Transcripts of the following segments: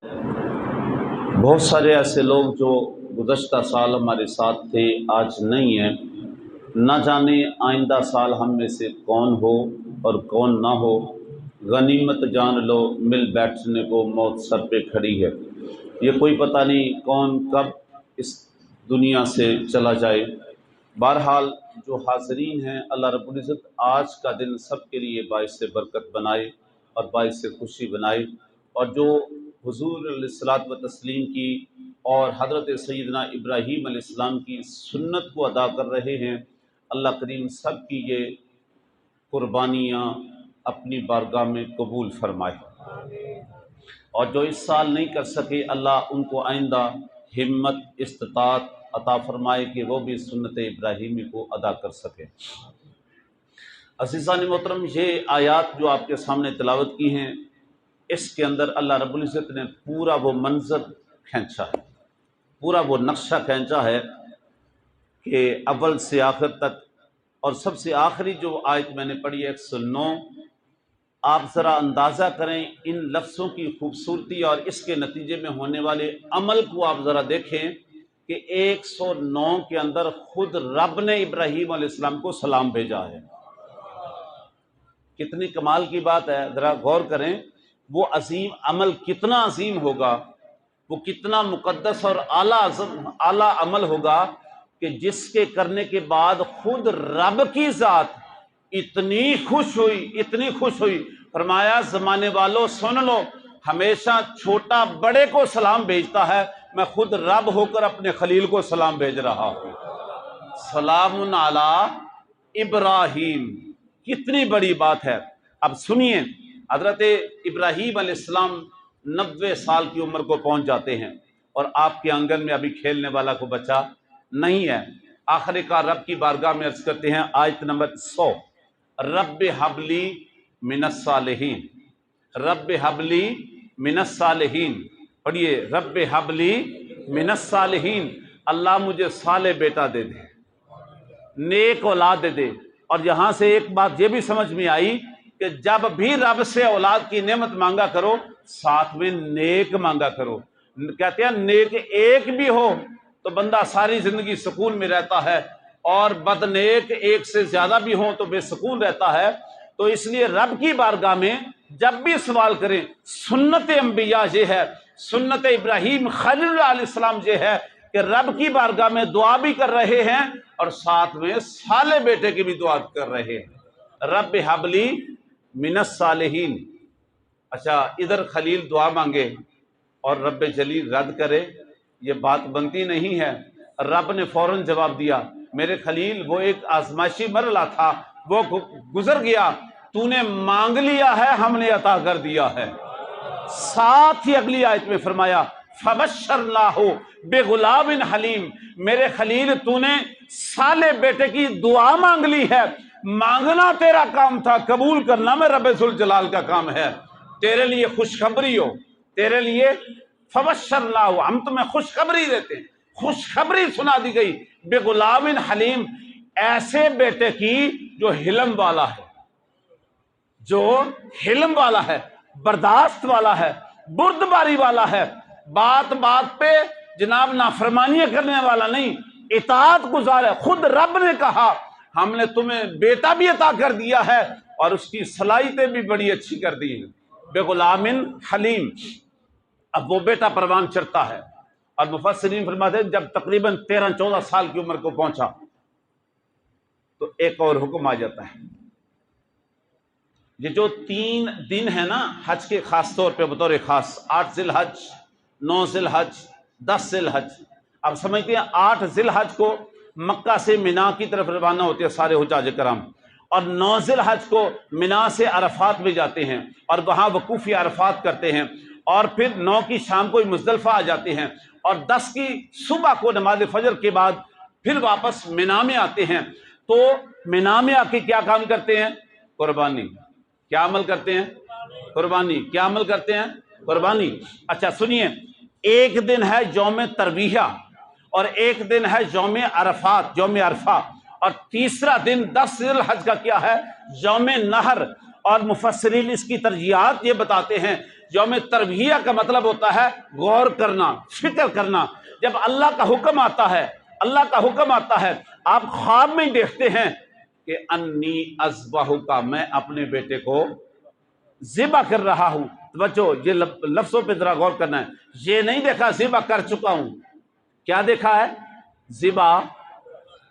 बहुत सारे ऐसे लोग जो गुज़श्ता साल हमारे साथ थे, आज नहीं हैं। न जाने आइंदा साल हम में से कौन हो और कौन ना हो। गनीमत जान लो मिल बैठने को मौत सर पे खड़ी है। ये कोई पता नहीं कौन कब इस दुनिया से चला जाए। बहरहाल जो हाज़रीन हैं, अल्लाह रब्बुल इज़्ज़त आज का दिन सब के लिए बाइस से बरकत बनाए और बाइस से खुशी बनाए। और जो हुज़ूर अलैहिस्सलात व तस्लीम की और हज़रत सैयदना इब्राहीम अलैहिस्सलाम की सुन्नत को अदा कर रहे हैं, अल्लाह करीम सब की ये कुर्बानियाँ अपनी बारगाह में कबूल फरमाए। और जो इस साल नहीं कर सके, अल्लाह उनको आइंदा हिम्मत इस्तिताअत अता फरमाए कि वो भी सुन्नत इब्राहीमी को अदा कर सके। अज़ीज़ान मोहतरम, ये आयात जो आपके सामने तिलावत की हैं, इसके अंदर अल्लाह रब्बुल इज़्ज़त ने पूरा वो मंज़र खींचा है, पूरा वो नक्शा खींचा है कि अव्वल से आखिर तक। और सबसे आखिरी जो आयत मैंने पढ़ी है 109, आप ज़रा अंदाज़ा करें इन लफ्ज़ों की खूबसूरती और इसके नतीजे में होने वाले अमल को। आप ज़रा देखें कि 109 के अंदर खुद रब ने इब्राहीम अलैहिस्सलाम को सलाम भेजा है। कितनी कमाल की बात है, ज़रा गौर करें। वो अजीम अमल कितना अजीम होगा, वो कितना मुकद्दस और आला अमल होगा कि जिसके करने के बाद खुद रब की ज़ात इतनी खुश हुई, फरमाया ज़माने वालों सुन लो, हमेशा छोटा बड़े को सलाम भेजता है, मैं खुद रब होकर अपने खलील को सलाम भेज रहा हूँ। सलामुन अला इब्राहीम, कितनी बड़ी बात है। अब सुनिए, हज़रत इब्राहीम अलैहिस्सलाम 90 साल की उम्र को पहुंच जाते हैं और आपके आंगन में अभी खेलने वाला को बच्चा नहीं है। आखिरकार रब की बारगाह में अर्ज करते हैं, आयत नंबर 100, रब्बे हबली मिनस सालिहीन, रब्बे हबली मिनस सालिहीन। पढ़िए, रब्बे हबली मिनस सालिहीन, अल्लाह मुझे साले बेटा दे दे, नेक औलाद दे दे। और यहां से एक बात यह भी समझ में आई कि जब भी रब से औलाद की नेमत मांगा करो, साथ में नेक मांगा करो। कहते हैं नेक एक भी हो तो बंदा सारी जिंदगी सुकून में रहता है, और बदनेक एक से ज्यादा भी हो तो बेसुकून रहता है। तो इसलिए रब की बारगाह में जब भी सवाल करें, सुन्नत अंबिया ये है, सुन्नत इब्राहीम खलील अलैहिस्सलाम ये है कि रब की बारगाह में दुआ भी कर रहे हैं और साथ में साले बेटे की भी दुआ कर रहे हैं। रब हबली मिनस सालिहीन। अच्छा, इधर खलील दुआ मांगे और रब जलील रद्द करे, ये बात बनती नहीं है। रब ने फौरन जवाब दिया, मेरे खलील वो एक आजमाइशी मरला था, वो गुजर गया, तूने मांग लिया है, हमने अता कर दिया है। साथ ही अगली आयत में फरमाया, फबश्शरनाहु बिगुलामिन हलीम, मेरे खलील तूने साले बेटे की दुआ मांग ली है। मांगना तेरा काम था, कबूल करना में रब्बे जुल जलाल का काम है। तेरे लिए खुशखबरी हो, तेरे लिए फबश्शरनाहु, हम तुम्हें खुशखबरी देते हैं, खुशखबरी सुना दी गई बेगुलामिन हलीम, ऐसे बेटे की जो हिलम वाला है, जो हिलम वाला है, बर्दाश्त वाला है, बुर्दबारी वाला है, बात बात पे जनाब नाफरमानियां करने वाला नहीं, इताअत गुजार है। खुद रब ने कहा हमने तुम्हें बेटा भी अता कर दिया है और उसकी सलाहियतें भी बड़ी अच्छी कर दी हैं, बेगुलामिन हलीम। अब वो बेटा परवान चढ़ता है और मुफस्सिरीन फरमाते हैं जब तकरीबन 13-14 साल की उम्र को पहुंचा तो एक और हुक्म आ जाता है। ये जो 3 दिन है ना हज के, खास तौर पे बतौर खास 8 जिलहज, 9 जिलहज, 10 जिलहज। अब समझते हैं 8 जिलहज को मक्का से मिना की तरफ रवाना होते हैं सारे हुज्जाज कराम, और 9 जिलहज को मिना से अरफात में जाते हैं और वहां वकूफ़ी अरफात करते हैं, और फिर 9 की शाम को मुज़दलिफ़ा आ जाते हैं, और 10 की सुबह को नमाज फजर के बाद फिर वापस मिना में आते हैं। तो मिना में आके क्या काम करते हैं? कुर्बानी। क्या अमल करते हैं? कुर्बानी। क्या अमल करते हैं? कुर्बानी। अच्छा सुनिए, एक दिन है यौम तरविया और एक दिन है यौम अरफात, यौम अरफा, और तीसरा दिन 10 जिलहज का क्या है? यौम नहर, और मुफस्सिरीन इसकी तरजीहात ये बताते हैं, यौम तरबिया का मतलब होता है गौर करना, फिक्र करना। जब अल्लाह का हुक्म आता है, अल्लाह का हुक्म आता है, आप ख्वाब में देखते हैं कि अन्नी अज़बहु का, मैं अपने बेटे को ज़िबा कर रहा हूं। तो बच्चों ये लफ्जों पे जरा गौर करना है। ये नहीं देखा ज़िबा कर चुका हूं, क्या देखा है? ज़िबा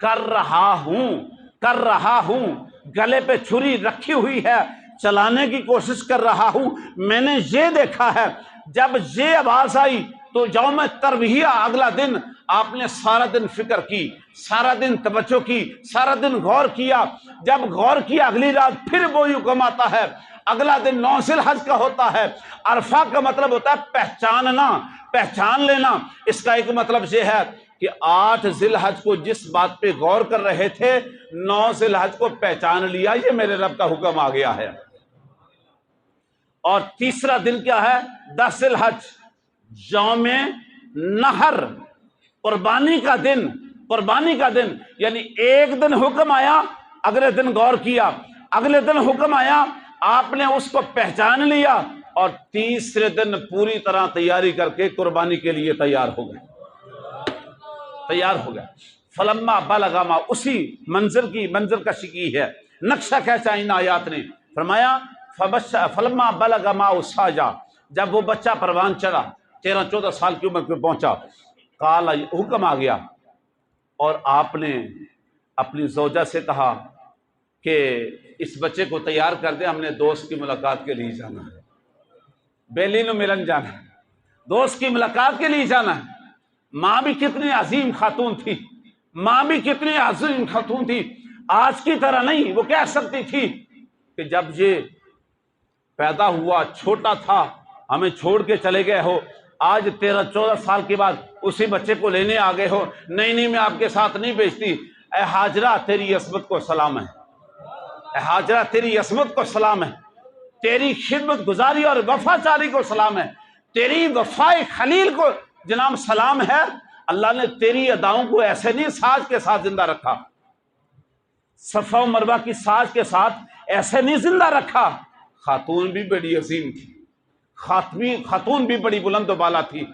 कर रहा हूं, कर रहा हूं। गले पे छुरी रखी हुई है, चलाने की कोशिश कर रहा हूं। मैंने ये देखा है। जब ये आवाज आई तो यौम तरबिया, अगला दिन आपने सारा दिन फिक्र की, सारा दिन तवज्जो की, सारा दिन गौर किया। जब गौर किया, अगली रात फिर वो हुक्म आता है। अगला दिन 9 ज़िलहज का होता है। अरफा का मतलब होता है पहचानना, पहचान लेना। इसका एक मतलब यह है कि 8 ज़िलहज को जिस बात पे गौर कर रहे थे, 9 ज़िलहज को पहचान लिया, ये मेरे रब का हुक्म आ गया है। और तीसरा दिन क्या है? 10 ज़िलहज, यौमे नहर, कुर्बानी का दिन, कुर्बानी का दिन। यानी एक दिन हुक्म आया, अगले दिन गौर किया, अगले दिन हुक्म आया, आपने उसको पहचान लिया, और तीसरे दिन पूरी तरह तैयारी करके कुर्बानी के लिए तैयार हो गए, तैयार हो गया। फलम्मा बलगमा, उसी मंजर का शिकी है, नक्शा खींचा इन आयात ने। फरमाया फलम्मा बलगमा उसाजा, जब वो बच्चा परवान चढ़ा, 13-14 साल की उम्र पे पहुंचा, काला, हुक्म आ गया, और आपने अपनी ज़ौजा से कहा कि इस बच्चे को तैयार कर दे, हमने दोस्त की मुलाकात के लिए जाना है, बेलीनो मिलन जाना है, दोस्त की मुलाकात के लिए जाना है। माँ भी कितनी अजीम खातून थी, माँ भी कितनी अजीम खातून थी। आज की तरह नहीं, वो कह सकती थी कि जब ये पैदा हुआ, छोटा था, हमें छोड़ के चले गए हो, आज 13-14 साल के बाद उसी बच्चे को लेने आ गए हो। नहीं नहीं, मैं आपके साथ नहीं भेजती। ए हाजरा, तेरी असमत को सलाम है, ए हाजरा तेरी असमत को सलाम है, तेरी खिदमत गुजारी और वफादारी को सलाम है, तेरी वफाए खलील को जनाब सलाम है। अल्लाह ने तेरी अदाओं को ऐसे नहीं साज के साथ जिंदा रखा, सफा और मरवा की साज के साथ ऐसे नहीं जिंदा रखा। खातून भी बड़ी अजीम थी, खातून भी बड़ी बुलंद बाला थी।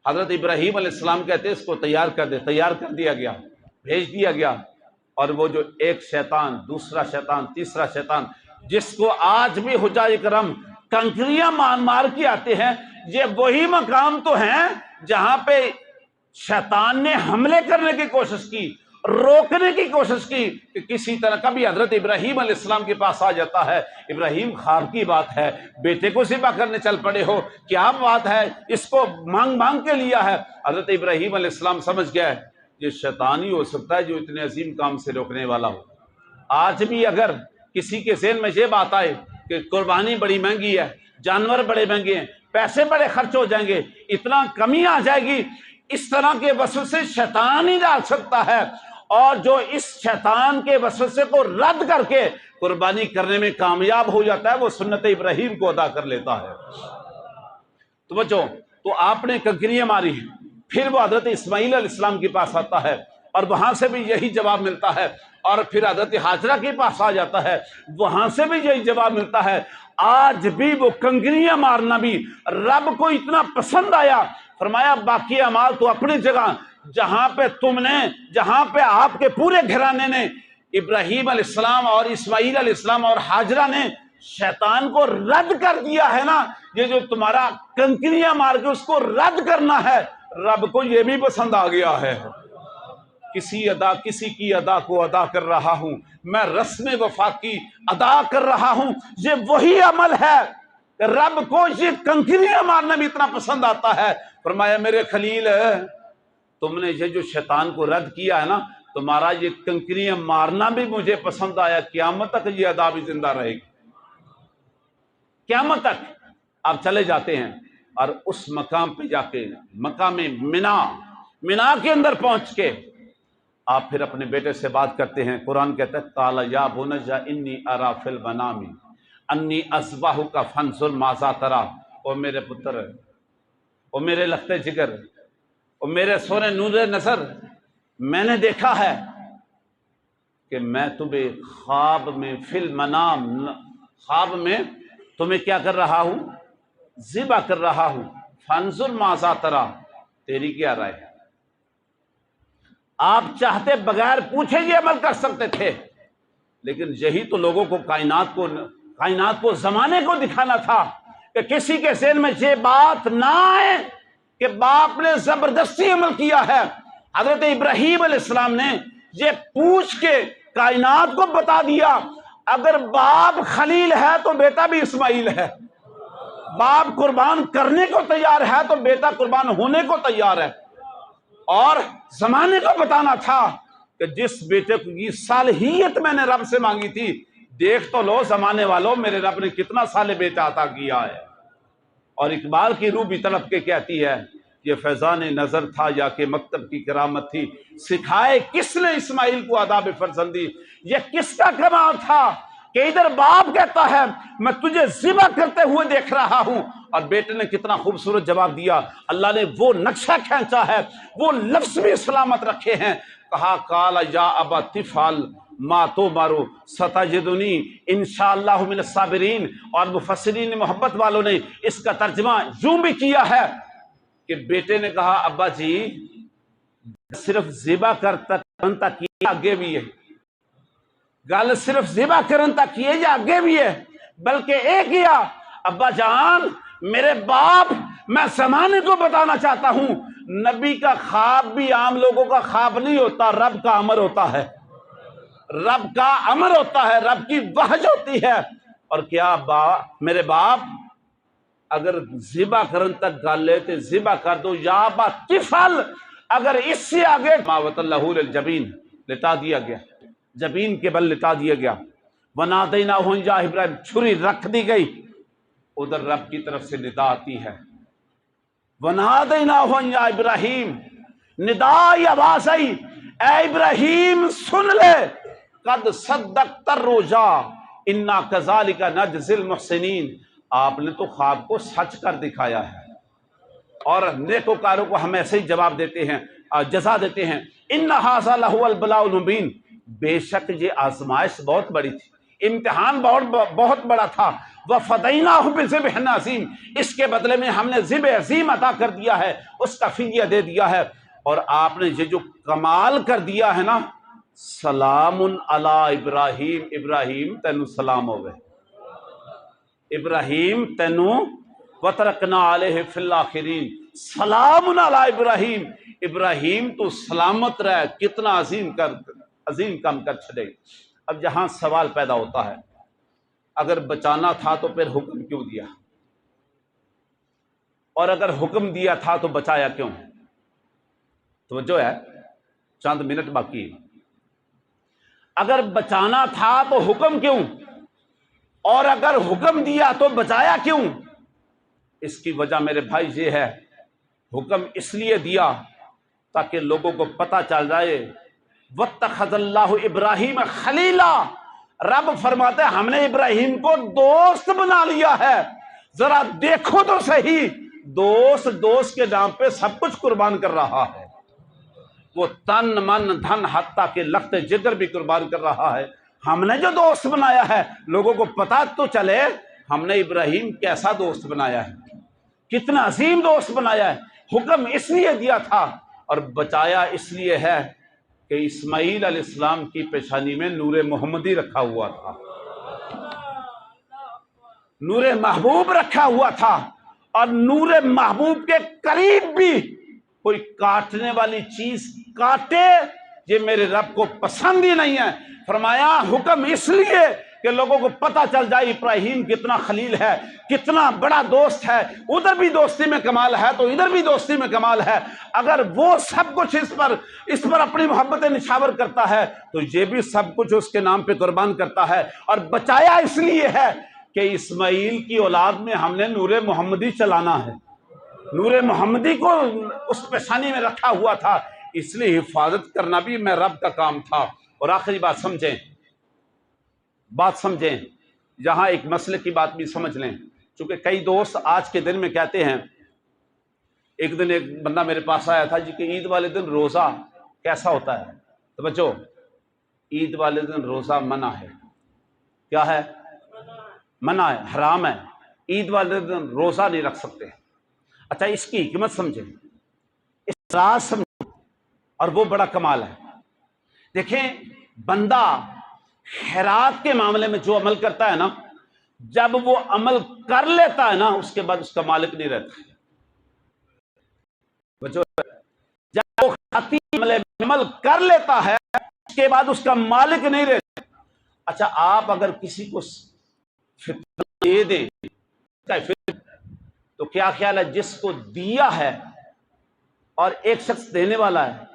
हजरत इब्राहीम अलैहिस्सलाम कहते इसको तैयार कर दे, तैयार कर दिया गया, भेज दिया गया। और वो जो एक शैतान, दूसरा शैतान, तीसरा शैतान, जिसको आज भी हुज्जाज करम कंकरियां मार मार के आते हैं, ये वही मकाम तो हैं जहां पे शैतान ने हमले करने की कोशिश की, रोकने की कोशिश की कि किसी तरह का भी हजरत इब्राहीम अलैहिस्सलाम के पास आ जाता है। इब्राहीम ख्वाब की बात है, बेटे को ज़िबा करने चल पड़े हो, क्या बात है, इसको मांग मांग के लिया है। हजरत इब्राहीम अलैहिस्सलाम समझ गया ये शैतान ही हो सकता है जो इतने अजीम काम से रोकने वाला हो। आज भी अगर किसी के ज़हन में ये बात आए कि कुर्बानी बड़ी महंगी है, जानवर बड़े महंगे हैं, पैसे बड़े खर्च हो जाएंगे, इतना कमी आ जाएगी, इस तरह के वसवसे शैतान ही डाल सकता है। और जो इस शैतान के वसवसे को रद्द करके कुर्बानी करने में कामयाब हो जाता है, वो सुन्नत इब्राहीम को अदा कर लेता है। तो बच्चों, तो आपने कंकरियां मारी, फिर वो हजरत इस्माईल अलैहिस्सलाम के पास आता है और वहां से भी यही जवाब मिलता है, और फिर हजरत हाजरा के पास आ जाता है, वहां से भी यही जवाब मिलता है। आज भी वो कंकरियां मारना भी रब को इतना पसंद आया, फरमाया बाकी अमाल तो अपनी जगह, जहां पे आपके पूरे घराने ने, इब्राहीम अलैहिस्सलाम और इस्माईल अलैहिस्सलाम और हाजरा ने शैतान को रद्द कर दिया है ना, ये जो तुम्हारा कंकरियां मार के उसको रद्द करना है, रब को ये भी पसंद आ गया है। किसी की अदा को अदा कर रहा हूं मैं, रस्म वफा की अदा कर रहा हूं, ये वही अमल है। रब को ये कंकरियां मारना भी इतना पसंद आता है। फरमाया मेरे खलील, तुमने ये जो शैतान को रद्द किया है ना, तुम्हारा ये कंकरियां मारना भी मुझे पसंद आया, क़यामत तक ये अदा भी जिंदा रहेगी, क़यामत तक। आप चले जाते हैं और उस मकाम पे जाके, मकाम मिना के अंदर पहुंच के आप फिर अपने बेटे से बात करते हैं। कुरान कहता है काला या बुनय्या इन्नी अरा फिल मनामी अन्नी अस्बाहु का फंजुर माज़ा तरा, ओ मेरे पुत्र, ओ मेरे लखते जिगर, ओ मेरे सोने नूरे नजर, मैंने देखा है कि मैं तुम्हें ख्वाब में, फिल मनाम, ख्वाब में तुम्हें क्या कर रहा हूं, ज़िबा कर रहा हूं, फंजुर माज़ा तरा, तेरी क्या राय है। आप चाहते बगैर पूछे ये अमल कर सकते थे, लेकिन यही तो लोगों को कायनात को जमाने को दिखाना था कि किसी के ज़हन में ये बात ना आए कि बाप ने जबरदस्ती अमल किया है। हजरत इब्राहीम अलैहिस्सलाम ने ये पूछ के कायनात को बता दिया, अगर बाप खलील है तो बेटा भी इस्माइल है, बाप कुर्बान करने को तैयार है तो बेटा कुर्बान होने को तैयार है। और जमाने को बताना था कि जिस बेटे की सालहियत मैंने रब से मांगी थी, देख तो लो जमाने वालों, मेरे रब ने कितना साले बेटा अता किया है। और इकबाल की रूह भी तड़प के कहती है, ये फैजान नजर था या कि मकतब की करामत थी, सिखाए किसने इस्माइल को आदाब फरजंदी। ये किसका कमाल था कि इधर बाप कहता है मैं तुझे ज़िबा करते हुए देख रहा हूं, और बेटे ने कितना खूबसूरत जवाब दिया। अल्लाह ने वो नक्शा खींचा है, वो लफ्ज भी सलामत रखे हैं। कहा काला या अबा तिफाल मा तो मारो सताजिदुनी इंशाअल्लाहु मिनस साबिरीन। और मुफस्सिरीन मोहब्बत वालों ने इसका तर्जुमा यूं भी किया है कि बेटे ने कहा अब्बा जी सिर्फ ज़िबा करन तक ये आगे भी है, गल सिर्फ ज़िबा करन तक ये या आगे भी है, बल्कि एक किया अब्बा जान मेरे बाप, मैं ज़माने को बताना चाहता हूं, नबी का ख्वाब भी आम लोगों का ख्वाब नहीं होता, रब का अमर होता है, रब का अमर होता है, रब की वहज होती है। और क्या मेरे बाप अगर ज़िबा करन तक गल है तो ज़िबा कर दो, या बा तिफल, अगर इससे आगे मावतल्लाहुल जबीन लिटा दिया गया, जबीन के बल लिटा दिया गया। वनादैना हो या इब्राहिम, छुरी रख दी गई, उधर रब की तरफ से निदा आती है, वनादैना हो या इब्राहिम, निदा आवाज आई, ए इब्राहिम सुन ले, कद सद्दक़तर रोजा इन्ना कज़ालिका नजज़िल मुहसिनीन, आपने तो ख्वाब को सच कर दिखाया है और नेकोकारों को हम ऐसे ही जवाब देते हैं, जजा देते हैं। इन्ना हाज़ा लहुवल बलाउल मुबीन, बेशक ये आजमाइश बहुत बड़ी थी, इम्तिहान बहुत बड़ा था। वह फदैनाहु बिज़िब्हिन अज़ीम, इसके बदले में हमने ज़िब अज़ीम अता कर दिया है, उसका फिदिया दे दिया है। और आपने ये जो कमाल कर दिया है ना, सलामुन अला इब्राहिम, इब्राहिम तेनू सलाम होवे, इब्राहिम तेनू वतरकना अलैहि फिल आखिरीन, सलामुन अला इब्राहिम, इब्राहिम तो सलामत रहे, कितना अजीम काम कर छड़े। अब जहां सवाल पैदा होता है, अगर बचाना था तो फिर हुक्म क्यों दिया, और अगर हुक्म दिया था तो बचाया क्यों। तो जो है चंद मिनट बाकी है, अगर बचाना था तो हुक्म क्यों, और अगर हुक्म दिया तो बचाया क्यों। इसकी वजह मेरे भाई ये है, हुक्म इसलिए दिया ताकि लोगों को पता चल जाए, वत्तखज़ल्लाहु इब्राहीम खलीला, रब फरमाते हैं हमने इब्राहिम को दोस्त बना लिया है। जरा देखो तो सही, दोस्त के नाम पे सब कुछ कुर्बान कर रहा है, वो तन मन धन हत्ता के लख्त जिगर भी कुर्बान कर रहा है। हमने जो दोस्त बनाया है, लोगों को पता तो चले हमने इब्राहिम कैसा दोस्त बनाया है, कितना अजीम दोस्त बनाया है। हुक्म इसलिए दिया था और बचाया इसलिए है कि इस्माईल अलैहिस्सलाम की पेशानी में नूरे मोहम्मदी रखा हुआ था, नूरे महबूब रखा हुआ था, और नूरे महबूब के करीब भी कोई काटने वाली चीज काटे, ये मेरे रब को पसंद ही नहीं है। फरमाया हुक्म इसलिए कि लोगों को पता चल जाए इब्राहिम कितना खलील है, कितना बड़ा दोस्त है, उधर भी दोस्ती में कमाल है तो इधर भी दोस्ती में कमाल है। अगर वो सब कुछ इस पर अपनी मोहब्बत निछावर करता है तो ये भी सब कुछ उसके नाम पे कुर्बान करता है। और बचाया इसलिए है कि इस्माईल की औलाद में हमने नूरे मोहम्मदी चलाना है, नूरे मोहम्मदी को उस पेशानी में रखा हुआ था, इसलिए हिफाजत करना भी मैं रब का काम था। और आखिरी बात समझें, यहां एक मसले की बात भी समझ लें, क्योंकि कई दोस्त आज के दिन में कहते हैं, एक दिन एक बंदा मेरे पास आया था जी कि ईद वाले दिन रोजा कैसा होता है। तो बच्चों, ईद वाले दिन रोजा मना है। क्या है? मना है, हराम है, ईद वाले दिन रोज़ा नहीं रख सकते। अच्छा, इसकी हिकमत समझे, इस राज समझे, और वो बड़ा कमाल है। देखें, बंदा खैरात के मामले में जो अमल करता है ना, जब वो अमल कर लेता है ना, उसके बाद उसका मालिक नहीं रहता। जब वो खैराती अमल कर लेता है, उसके बाद उसका मालिक नहीं रहता। अच्छा, आप अगर किसी को फितरा दे दें तो क्या ख्याल है, जिसको दिया है और एक शख्स देने वाला है,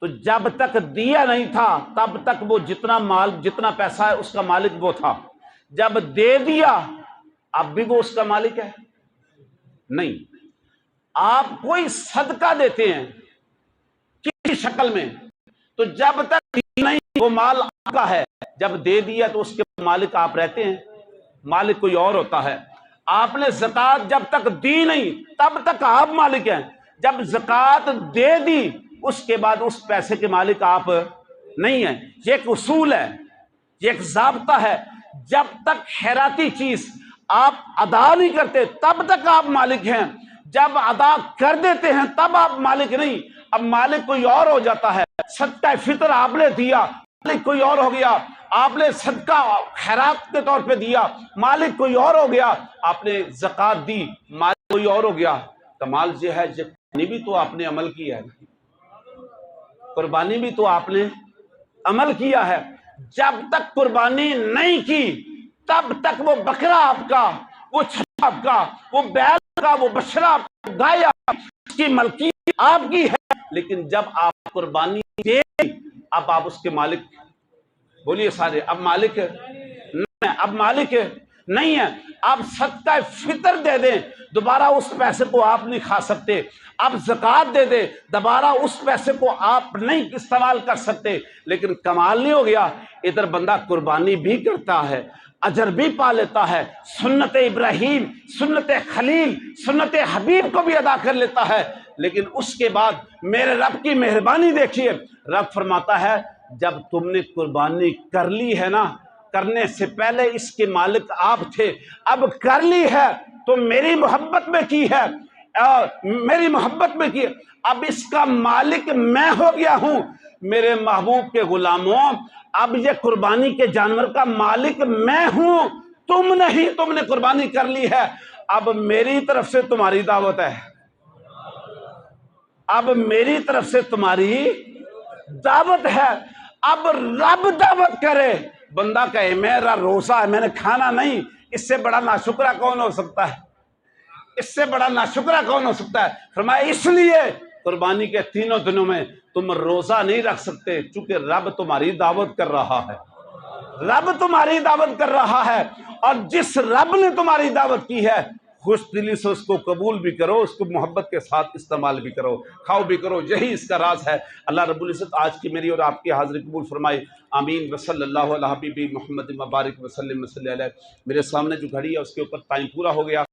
तो जब तक दिया नहीं था तब तक वो जितना माल, जितना पैसा है, उसका मालिक वो था। जब दे दिया, अब भी वो उसका मालिक है? नहीं। आप कोई सदका देते हैं किसी शक्ल में, तो जब तक नहीं वो माल आपका है, जब दे दिया तो उसके मालिक आप रहते हैं, मालिक कोई और होता है। आपने ज़कात जब तक दी नहीं तब तक आप मालिक हैं, जब ज़कात दे दी उसके बाद उस पैसे के मालिक आप नहीं हैं। ये एक उसूल है, ये एक ज़ाब्ता है। जब तक खैराती चीज आप अदा नहीं करते तब तक आप मालिक हैं, जब अदा कर देते हैं तब आप मालिक नहीं। अब मालिक कोई और हो जाता है। सदका फितर आपने दिया, मालिक कोई और हो गया। आपने सदका खैरात के तौर पे दिया, मालिक कोई और हो गया। आपने ज़कात दी, मालिक कोई और हो गया। कमाल ये है, कुर्बानी भी तो आपने अमल किया है, कुर्बानी भी तो आपने अमल किया है। जब तक कुर्बानी नहीं की तब तक वो बकरा आपका, वो छठा आपका, वो बैल का, वो बछड़ा, गाय आपकी, मलकियत आपकी है। लेकिन जब आप कुर्बानी दे, अब आप उसके मालिक, बोलिए सारे, अब मालिक नहीं, अब मालिक नहीं है। आप सदका फितर दे दें, दोबारा उस पैसे को आप नहीं खा सकते। आप ज़कात दे दे, दोबारा उस पैसे को आप नहीं इस्तेमाल कर सकते। लेकिन कमाल नहीं हो गया, इधर बंदा कुर्बानी भी करता है, अजर भी पा लेता है, सुन्नत इब्राहीम, सुन्नत खलील, सुन्नत हबीब को भी अदा कर लेता है। लेकिन उसके बाद मेरे रब की मेहरबानी देखिए, रब फरमाता है जब तुमने कुर्बानी कर ली है ना, करने से पहले इसके मालिक आप थे, अब कर ली है तो मेरी मोहब्बत में की है, मेरी मोहब्बत में की, अब इसका मालिक मैं हो गया हूं। मेरे महबूब के गुलामों, अब ये कुर्बानी के जानवर का मालिक मैं हूं, तुम नहीं। तुमने कुर्बानी कर ली है, अब मेरी तरफ से तुम्हारी दावत है, अब मेरी तरफ से तुम्हारी दावत है। अब रब दावत करे, बंदा कहे मेरा रोजा है, मैंने खाना नहीं, इससे बड़ा नाशुक्रा कौन हो सकता है? इससे बड़ा नाशुक्रा कौन हो सकता है? फरमाया इसलिए कुर्बानी के तीनों दिनों में तुम रोजा नहीं रख सकते, चूंकि रब तुम्हारी दावत कर रहा है, रब तुम्हारी दावत कर रहा है। और जिस रब ने तुम्हारी दावत की है, खुश दिली से उसको कबूल भी करो, उसको मोहब्बत के साथ इस्तेमाल भी करो, खाओ भी करो। यही इसका राज है। अल्लाह रब्बुल इज़्ज़त आज की मेरी और आपकी हाज़िरी कबूल फरमाए, आमीन। वसल्लल्लाहु अला हबीबी मुहम्मद मुबारक वसल्लम वसल्लम। मेरे सामने जो घड़ी है उसके ऊपर टाइम पूरा हो गया।